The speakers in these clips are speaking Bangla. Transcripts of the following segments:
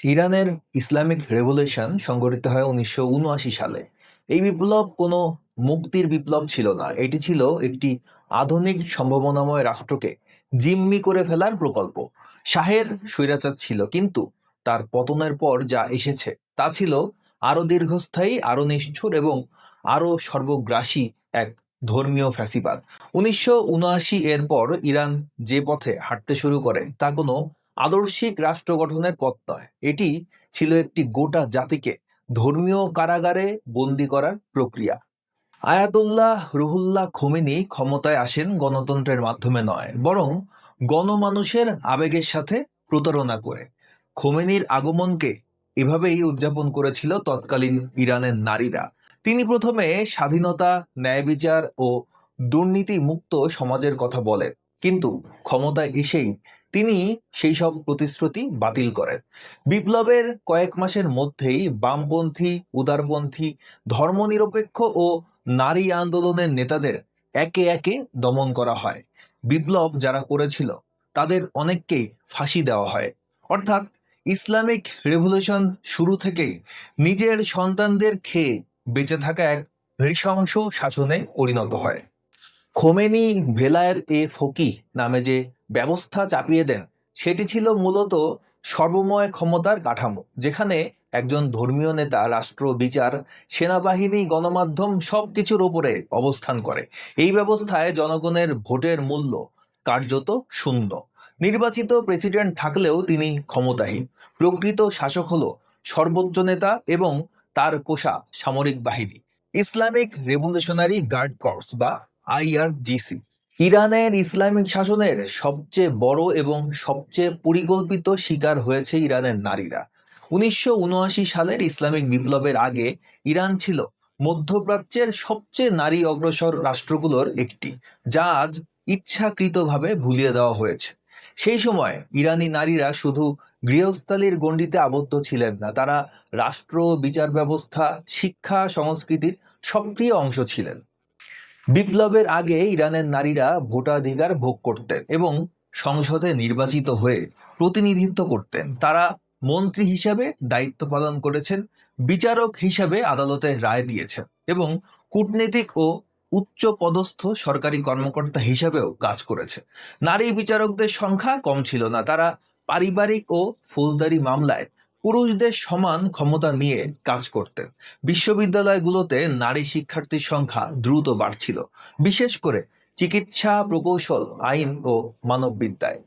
ইরানের ইসলামিক রেভলিউশন সংঘটিত হয় 1979 সালে। এই বিপ্লব কোনো মুক্তির বিপ্লব ছিল না, এটি ছিল একটি আধুনিক সম্ভাবনাময় রাষ্ট্রকে জিম্মি করে ফেলার প্রকল্প। শাহের স্বৈরাচার ছিল, কিন্তু তার পতনের পর যা এসেছে তা ছিল আরো দীর্ঘস্থায়ী, আরো নিষ্ঠুর এবং আরো সর্বগ্রাসী এক ধর্মীয় ফ্যাসিবাদ। 1979 এর পর ইরান যে পথে হাঁটতে শুরু করে তা কোনো আদর্শিক রাষ্ট্র গঠনের পথ নয়, এটি ছিল একটি গোটা জাতিকে ধর্মীয় কারাগারে বন্দী করার প্রক্রিয়া। আয়াতুল্লাহ রুহুল্লাহ খোমেনি ক্ষমতায় আসেন গণতন্ত্রের মাধ্যমে নয়, বরং গণমানুষের আবেগের সাথে প্রতারণা করে। খোমেনির আগমনকে এভাবেই উদযাপন করেছিল তৎকালীন ইরানের নারীরা। তিনি প্রথমে স্বাধীনতা, ন্যায় বিচার ও দুর্নীতি মুক্ত সমাজের কথা বলেন, কিন্তু ক্ষমতায় এসেই তিনি সেই সব প্রতিশ্রুতি বাতিল করেন। বিপ্লবের কয়েক মাসের মধ্যেই বামপন্থী, উদারপন্থী, ধর্মনিরপেক্ষ ও নারী আন্দোলনের নেতাদের একে একে দমন করা হয়। বিপ্লব যারা করেছিল তাদের অনেককেই ফাঁসি দেওয়া হয়। অর্থাৎ ইসলামিক রেভলিউশন শুরু থেকেই নিজের সন্তানদের খেয়ে বেঁচে থাকা এক নৃশংস শাসনে পরিণত হয়। খোমেনি ভেলায়েত এ ফকিহ নামে যে ব্যবস্থা চাপিয়ে দেন, সেটি ছিল মূলত সর্বময় ক্ষমতার কাঠামো, যেখানে একজন ধর্মীয় নেতা রাষ্ট্র, বিচার, সেনাবাহিনী, গণমাধ্যম সবকিছুর ওপরে অবস্থান করে। এই ব্যবস্থায় জনগণের ভোটের মূল্য কার্যত শূন্য। নির্বাচিত প্রেসিডেন্ট থাকলেও তিনি ক্ষমতাহীন। প্রকৃত শাসক হলো সর্বোচ্চ নেতা এবং তার পোষা সামরিক বাহিনী, ইসলামিক রেভলিউশনারি গার্ড কর্পস বা IRGC। ইরানের ইসলামিক শাসনের সবচেয়ে বড় এবং সবচেয়ে পরিকল্পিত শিকার হয়েছে ইরানের নারীরা। 1979 সালের ইসলামিক বিপ্লবের আগে ইরান ছিল মধ্যপ্রাচ্যের সবচেয়ে নারী অগ্রসর রাষ্ট্রগুলোর একটি, যা আজ ইচ্ছাকৃতভাবে ভুলিয়ে দেওয়া হয়েছে। সেই সময় ইরানি নারীরা শুধু গৃহস্থালির গণ্ডিতে আবদ্ধ ছিলেন না, তারা রাষ্ট্র, বিচার ব্যবস্থা, শিক্ষা, সংস্কৃতির সক্রিয় অংশ ছিলেন। বিপ্লবের আগে ইরানের নারীরা ভোটাধিকার ভোগ করতেন এবং সংসদে নির্বাচিত হয়ে প্রতিনিধিত্ব করতেন। তারা মন্ত্রী হিসাবে দায়িত্ব পালন করেছেন, বিচারক হিসাবে আদালতে রায় দিয়েছেন এবং কূটনীতিক ও উচ্চ পদস্থ সরকারি কর্মকর্তা হিসাবেও কাজ করেছে। নারী বিচারকদের সংখ্যা কম ছিল না, তারা পারিবারিক ও ফৌজদারি মামলায় পুরুষদের সমান ক্ষমতা নিয়ে কাজ করতেন। বিশ্ববিদ্যালয়গুলোতে নারী শিক্ষার্থীর সংখ্যা দ্রুত বাড়ছিল, বিশেষ করে চিকিৎসা, প্রকৌশল, আইন ও মানববিদ্যায়।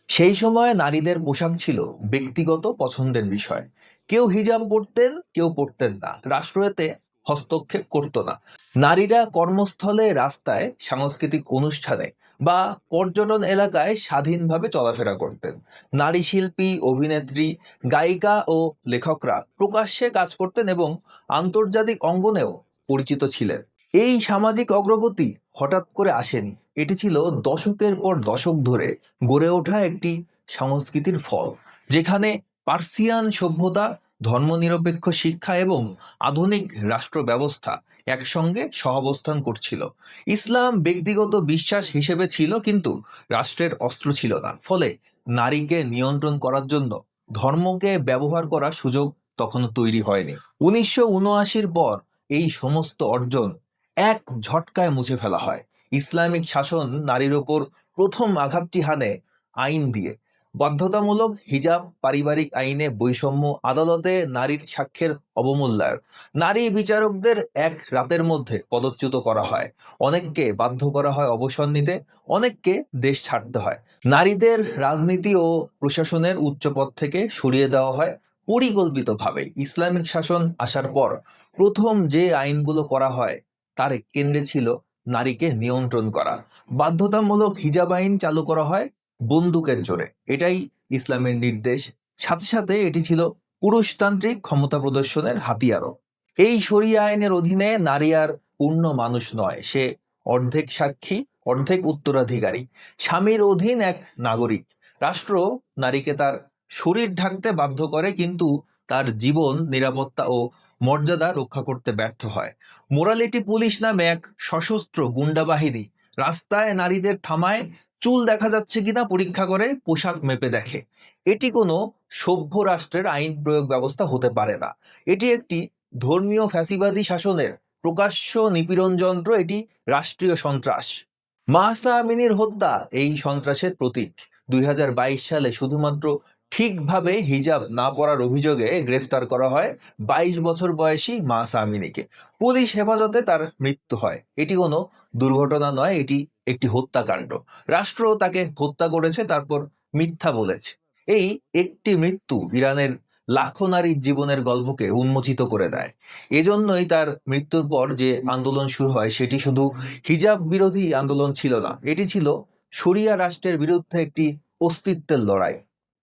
সেই সময় নারীদের পোশাক ছিল ব্যক্তিগত পছন্দের বিষয়। কেউ হিজাব পরতেন, কেউ পরতেন না, রাষ্ট্র এতে হস্তক্ষেপ করতো না। নারীরা কর্মস্থলে, রাস্তায়, সাংস্কৃতিক অনুষ্ঠানে বা পর্যটন এলাকায় স্বাধীনভাবে চলাফেরা করতেন। নারী শিল্পী, অভিনেত্রী, গায়িকা ও লেখকরা প্রকাশ্যে কাজ করতেন এবং আন্তর্জাতিক অঙ্গনেও পরিচিত ছিলেন। এই সামাজিক অগ্রগতি হঠাৎ করে আসেনি, এটি ছিল দশকের পর দশক ধরে গড়ে ওঠা একটি সংস্কৃতির ফল, যেখানে পার্সিয়ান সভ্যতা, ধর্মনিরপেক্ষ শিক্ষা এবং আধুনিক রাষ্ট্র ব্যবস্থা একসঙ্গে সহাবস্থান করছিল। ইসলাম ব্যক্তিগত বিশ্বাস হিসেবে ছিল, কিন্তু রাষ্ট্রের অস্ত্র ছিল না। ফলে নারীকে নিয়ন্ত্রণ করার জন্য ধর্মকে ব্যবহার করার সুযোগ তখনও তৈরি হয়নি। 1979 পর এই সমস্ত অর্জন এক ঝটকায় মুছে ফেলা হয়। ইসলামিক শাসন নারীর ওপর প্রথম আঘাতটি হানে আইন দিয়ে। বাধ্যতামূলক হিজাব, পারিবারিক আইনে বৈষম্য, আদালতে নারীর সাক্ষ্যের অবমূল্যায়ন। নারী বিচারকদের এক রাতের মধ্যে পদচ্যুত করা হয়, অনেককে বাধ্য করা হয় অবসর নিতে, অনেককে দেশ ছাড়তে হয়। নারীদের রাজনীতি ও প্রশাসনের উচ্চপদ থেকে সরিয়ে দেওয়া হয় পরিকল্পিতভাবে। ইসলামিক শাসন আসার পর প্রথম যে আইনগুলো করা হয় তার কেন্দ্রে ছিল নারীকে নিয়ন্ত্রণ করা। বাধ্যতামূলক হিজাব আইন চালু করা হয় বন্দুকের জোরে, এটাই ইসলামের নির্দেশ। সাথে সাথে এটি ছিল পুরুষতান্ত্রিক ক্ষমতা প্রদর্শনের হাতিয়ারও। এই শরিয়া আইনের অধীনে নারী আর পূর্ণ মানুষ নয়, সে অর্ধেক সাক্ষী, অর্ধেক উত্তরাধিকারী, স্বামীর অধীন এক নাগরিক। রাষ্ট্র নারীকে তার শরীর ঢাকতে বাধ্য করে, কিন্তু তার জীবন, নিরাপত্তা ও মর্যাদা রক্ষা করতে ব্যর্থ হয়। মোরালিটি পুলিশ নামে এক সশস্ত্র গুন্ডা বাহিনী রাস্তায় নারীদের থামায়, চুল দেখা যাচ্ছে কিনা পরীক্ষা করে, পোশাক মেপে দেখে। এটি কোনো সভ্য রাষ্ট্রের আইন প্রয়োগ ব্যবস্থা হতে পারে না। এটি একটি ধর্মীয় ফ্যাসিবাদী শাসনের প্রকাশ্য নিপীড়ন যন্ত্র, এটি রাষ্ট্রীয় সন্ত্রাস। মাহসা আমিনীর হত্যা এই সন্ত্রাসের প্রতীক। 2022 সালে শুধুমাত্র ঠিকভাবে হিজাব না পরার অভিযোগে গ্রেফতার করা হয় 22 বছর বয়সী মাহসা আমিনীকে। পুলিশ হেফাজতে তার মৃত্যু হয়। এটি কোনো দুর্ঘটনা নয়, এটি একটি হত্যাকাণ্ড। রাষ্ট্র তাকে হত্যা করেছে, তারপর মিথ্যা বলেছে। এই একটি মৃত্যু ইরানের লাখো নারীর জীবনের গল্পকে উন্মোচিত করে দেয়। এজন্যই তার মৃত্যুর পর যে আন্দোলন শুরু হয় সেটি শুধু হিজাব বিরোধী আন্দোলন ছিল না, এটি ছিল শরিয়া রাষ্ট্রের বিরুদ্ধে একটি অস্তিত্বের লড়াই।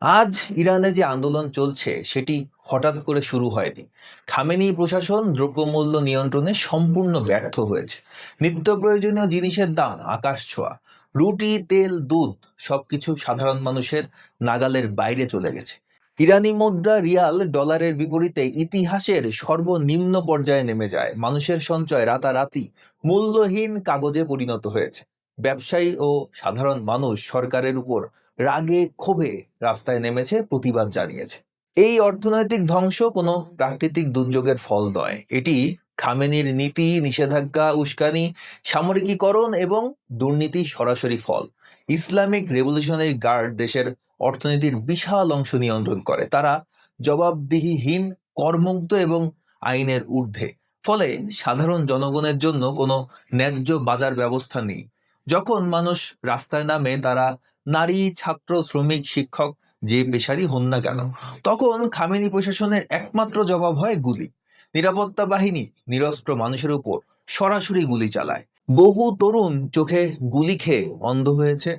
আজ ইরানে যে আন্দোলন চলছে সেটি হঠাৎ করে শুরু হয়নি। খামেনি প্রশাসন দ্রব্যমূল্য নিয়ন্ত্রণে সম্পূর্ণ ব্যর্থ হয়েছে। নিত্য প্রয়োজনীয় জিনিসের দাম আকাশ ছোঁয়া। রুটি, তেল, দুধ সবকিছু সাধারণ মানুষের নাগালের বাইরে চলে গেছে। ইরানি মুদ্রা রিয়াল ডলারের বিপরীতে ইতিহাসের সর্বনিম্ন পর্যায়ে নেমে যায়। মানুষের সঞ্চয় রাতারাতি মূল্যহীন কাগজে পরিণত হয়েছে। ব্যবসায়ী ও সাধারণ মানুষ সরকারের উপর রাগে ক্ষোভে রাস্তায় নেমেছে, প্রতিবাদ জানিয়েছে। এই অর্থনৈতিক ধ্বংস কোনো প্রাকৃতিক দুর্যোগের ফল নয়, এটি খামেনির নীতি, নিষেধাজ্ঞা, উস্কানি, সামরিকীকরণ এবং দুর্নীতির সরাসরি ফল। ইসলামিক রেভলিউশনারি গার্ড দেশের অর্থনীতির বিশাল অংশ নিয়ন্ত্রণ করে। তারা জবাবদিহিহীন, করমুক্ত এবং আইনের ঊর্ধ্বে। ফলে সাধারণ জনগণের জন্য কোনো ন্যায্য বাজার ব্যবস্থা নেই। যখন মানুষ রাস্তায় নামে, তারা নারী, ছাত্র, শ্রমিক, শিক্ষক, যে পেশারই হন না কেন, তখন খামেনি প্রশাসনের একমাত্র জবাব হয় গুলি। নিরাপত্তা বাহিনী নিরস্ত্র মানুষের উপর সরাসরি গুলি চালায়। বহু তরুণ চোখে গুলি খেয়ে অন্ধ হয়েছে।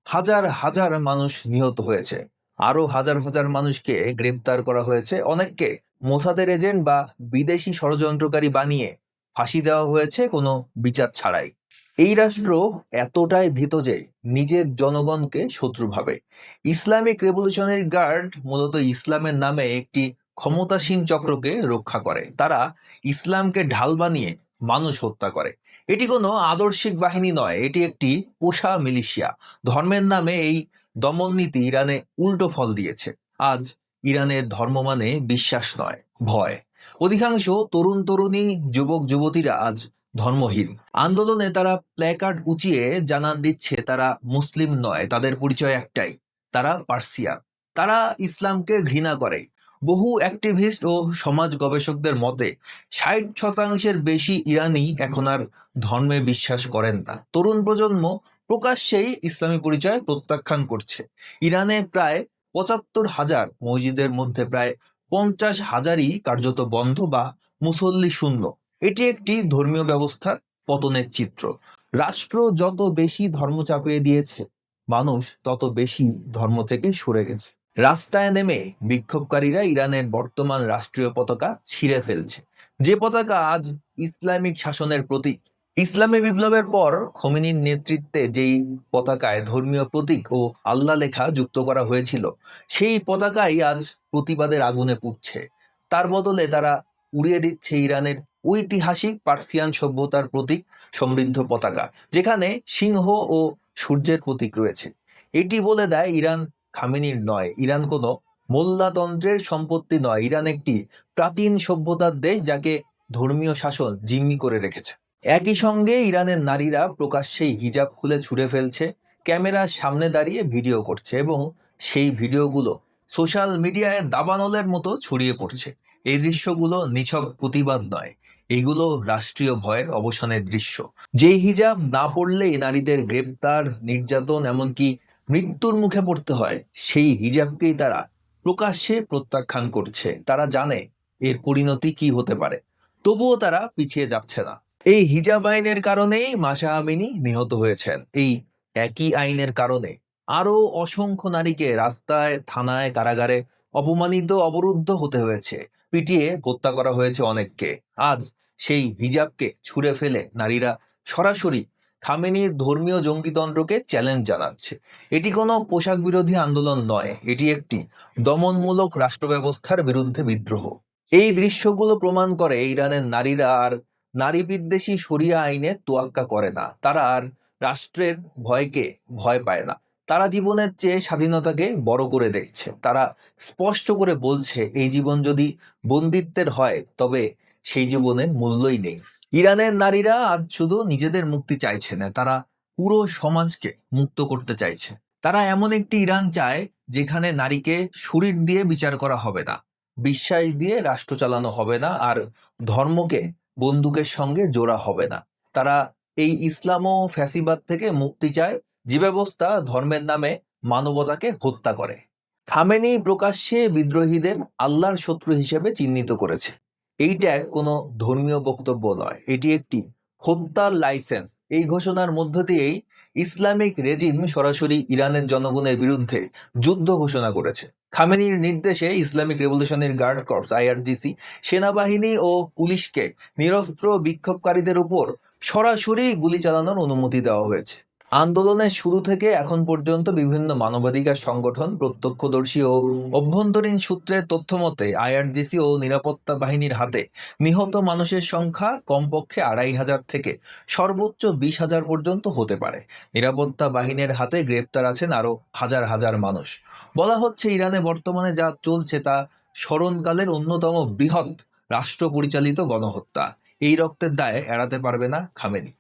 হাজার হাজার মানুষ নিহত হয়েছে। আরো হাজার হাজার মানুষকে গ্রেপ্তার করা হয়েছে। অনেককে মোসাদের এজেন্ট বা বিদেশি ষড়যন্ত্রকারী বানিয়ে ফাঁসি দেওয়া হয়েছে কোনো বিচার ছাড়াই। এই রাষ্ট্র এতটাই ভীত যে নিজের জনগণকে শত্রু ভাবে। ইসলামিক রেভলিউশনারি গার্ড মূলত ইসলামের নামে একটি ক্ষমতাসীন চক্রকে রক্ষা করে। তারা ইসলামকে ঢাল বানিয়ে মানুষ হত্যা করে। এটি কোনো আদর্শিক বাহিনী নয়, এটি একটি পোষা মিলিশিয়া। ধর্মের নামে এই দমন নীতি ইরানে উল্টো ফল দিয়েছে। আজ ইরানের ধর্ম মানে বিশ্বাস নয়, ভয়। অধিকাংশ তরুণ তরুণী, যুবক যুবতীরা আজ ধর্মহীন। আন্দোলনে তারা প্ল্যাকার্ড উঁচিয়ে জানান দিচ্ছে তারা মুসলিম নয়, তাদের পরিচয় একটাই, তারা পার্সিয়ান। তারা ইসলামকে ঘৃণা করে। বহু অ্যাক্টিভিস্ট ও সমাজ গবেষকদের মতে 60% বেশি ইরানি এখন আর ধর্মে বিশ্বাস করেন না। তরুণ প্রজন্ম প্রকাশ্যেই ইসলামী পরিচয় প্রত্যাখ্যান করছে। ইরানে প্রায় 75,000 মসজিদের মধ্যে প্রায় 50,000ই কার্যত বন্ধ বা মুসল্লি শূন্য। এটি একটি ধর্মীয় ব্যবস্থার পতনের চিত্র। রাষ্ট্র যত বেশি ধর্ম চাপিয়ে দিয়েছে, মানুষ তত বেশি ধর্ম থেকে সরে গেছে। রাস্তায় নেমে বিক্ষোভকারীরা ইরানের বর্তমান রাষ্ট্রীয় পতাকা ছিঁড়ে ফেলছে, যে পতাকা আজ ইসলামিক শাসনের প্রতীক। ইসলামী বিপ্লবের পর খোমেনির নেতৃত্বে যেই পতাকায় ধর্মীয় প্রতীক ও আল্লাহ লেখা যুক্ত করা হয়েছিল, সেই পতাকাই আজ প্রতিবাদের আগুনে পুড়ছে। তার বদলে তারা উড়িয়ে দিচ্ছে ইরানের ঐতিহাসিক পার্সিয়ান সভ্যতার প্রতীক সমৃদ্ধ পতাকা, যেখানে সিংহ ও সূর্যের প্রতীক রয়েছে। এটি বলে দেয় ইরান খামেনির নয়, ইরান কোনো মোল্লাতন্ত্রের সম্পত্তি নয়, ইরান একটি প্রাচীন সভ্যতার দেশ যাকে ধর্মীয় শাসন জিম্মি করে রেখেছে। একই সঙ্গে ইরানের নারীরা প্রকাশ্যেই হিজাব খুলে ছুঁড়ে ফেলছে, ক্যামেরার সামনে দাঁড়িয়ে ভিডিও করছে এবং সেই ভিডিওগুলো সোশ্যাল মিডিয়ায় দাবানলের মতো ছড়িয়ে পড়ছে। এই দৃশ্যগুলো নিছক প্রতিবাদ নয়, এগুলো রাষ্ট্রীয় ভয়ের অবসানের দৃশ্য। যে হিজাব না পড়লেই নারীদের গ্রেপ্তার, নির্যাতন, এমনকি মৃত্যুর মুখে পড়তে হয়, সেই হিজাবকেই তারা প্রকাশ্যে প্রত্যাখ্যান করছে। তারা জানে এর পরিণতি কি হতে পারে, তবুও তারা পিছিয়ে যাচ্ছে না। এই হিজাব আইনের কারণেই মাশা আমিনী নিহত হয়েছেন। এই একই আইনের কারণে আরো অসংখ্য নারীকে রাস্তায়, থানায়, কারাগারে অপমানিত, অবরুদ্ধ হতে হয়েছে। পিটিয়ে হত্যা করা হয়েছে অনেককে। আজ সেই হিজাবকে ছুঁড়ে ফেলে নারীরা সরাসরি খামেনির ধর্মীয় জঙ্গিতন্ত্রকে চ্যালেঞ্জ জানাচ্ছে। এটি কোনো পোশাক বিরোধী আন্দোলন নয়, এটি একটি দমনমূলক রাষ্ট্র ব্যবস্থার বিরুদ্ধে বিদ্রোহ। এই দৃশ্যগুলো প্রমাণ করে ইরানের নারীরা আর নারী বিদ্বেষী শরিয়া আইনের তোয়াক্কা করে না। তারা আর রাষ্ট্রের ভয়কে ভয় পায় না। তারা জীবনের চেয়ে স্বাধীনতাকে বড় করে দেখছে। তারা স্পষ্ট করে বলছে এই জীবন যদি বন্দিত্বের হয় তবে সেই জীবনের মূল্যই নেই। ইরানের নারীরা আজ শুধু নিজেদের মুক্তি চাইছে না, তারা পুরো সমাজকে মুক্ত করতে চাইছে। তারা এমন একটি ইরান চায় যেখানে নারীকে শরীর দিয়ে বিচার করা হবে না, বিশ্বাস দিয়ে রাষ্ট্র চালানো হবে না, আর ধর্মকে বন্দুকের সঙ্গে জোড়া হবে না। তারা এই ইসলাম ও ফ্যাসিবাদ থেকে মুক্তি চায়, যে ব্যবস্থা ধর্মের নামে মানবতাকে হত্যা করে। খামেনি প্রকাশ্যে বিদ্রোহীদের আল্লাহর শত্রু হিসেবে চিহ্নিত করেছে। এইটা কোনো ধর্মীয় বক্তব্য নয়, এটি একটি হত্যার লাইসেন্স। এই ঘোষণার মধ্য দিয়েই ইসলামিক রেজিম সরাসরি ইরানের জনগণের বিরুদ্ধে যুদ্ধ ঘোষণা করেছে। খামেনির নির্দেশে Islamic Revolutionary Guard Corps IRGC সেনাবাহিনী ও পুলিশকে নিরস্ত্র বিক্ষোভকারীদের উপর সরাসরি গুলি চালানোর অনুমতি দেওয়া হয়েছে। আন্দোলনের শুরু থেকে এখন পর্যন্ত বিভিন্ন মানবাধিকার সংগঠন, প্রত্যক্ষদর্শী ও অভ্যন্তরীণ সূত্রের তথ্য মতে আইআরজিসি ও নিরাপত্তা বাহিনীর হাতে নিহত মানুষের সংখ্যা কমপক্ষে 2,500 থেকে সর্বোচ্চ 20,000 পর্যন্ত হতে পারে। নিরাপত্তা বাহিনীর হাতে গ্রেপ্তার আছেন আরো হাজার হাজার মানুষ। বলা হচ্ছে ইরানে বর্তমানে যা চলছে তা স্মরণকালের অন্যতম বৃহৎ রাষ্ট্র পরিচালিত গণহত্যা। এই রক্তের দায় এড়াতে পারবে না খামেনি।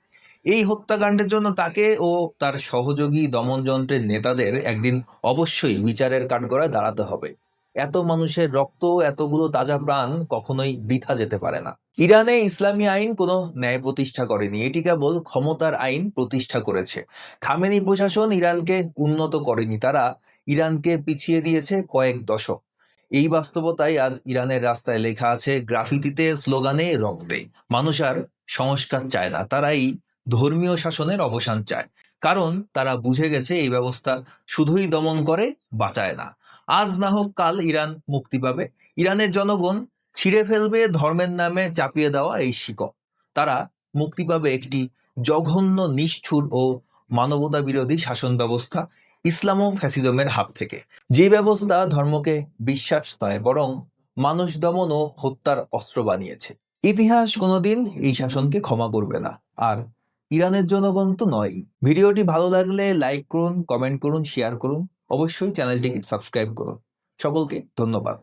এই হত্যাকাণ্ডের জন্য তাকে ও তার সহযোগী দমনযন্ত্রের নেতাদের একদিন অবশ্যই বিচারের কাঠগড়ায় দাঁড়াতে হবে। এত মানুষের রক্ত, এতগুলো তাজা প্রাণ কখনোই বৃথা যেতে পারে না। ইরানে ইসলামী আইন কোনো ন্যায় প্রতিষ্ঠা করেনি, এটি কেবল ক্ষমতার আইন প্রতিষ্ঠা করেছে। খামেনি প্রশাসন ইরানকে উন্নত করেনি, তারা ইরানকে পিছিয়ে দিয়েছে কয়েক দশক। এই বাস্তবতায় আজ ইরানের রাস্তায় লেখা আছে গ্রাফিতিতে, স্লোগানে, রক্তে। মানুষ আর সংস্কার চায় না, তারা এই ধর্মীয় শাসনের অবসান চায়। কারণ তারা বুঝে গেছে এই ব্যবস্থা শুধুই দমন করে, বাঁচায় না। আজ না হোক কাল ইরান মুক্তি পাবে। ইরানের জনগণ ছিঁড়ে ফেলবে ধর্মের নামে চাপিয়ে দেওয়া এই শিকল। তারা মুক্তি পাবে একটি জঘন্য, নিষ্ঠুর ও মানবতা বিরোধী শাসন ব্যবস্থা, ইসলাম ও ফ্যাসিজমের হাত থেকে, যে ব্যবস্থা ধর্মকে বিশ্বাস নয় বরং মানুষ দমন ও হত্যার অস্ত্র বানিয়েছে। ইতিহাস কোনোদিন এই শাসনকে ক্ষমা করবে না, আর ইরানের জনগণ তো নয়। ভিডিওটি ভালো লাগলে লাইক করুন, কমেন্ট করুন, শেয়ার করুন, অবশ্যই চ্যানেলটিকে সাবস্ক্রাইব করুন। সকলকে ধন্যবাদ।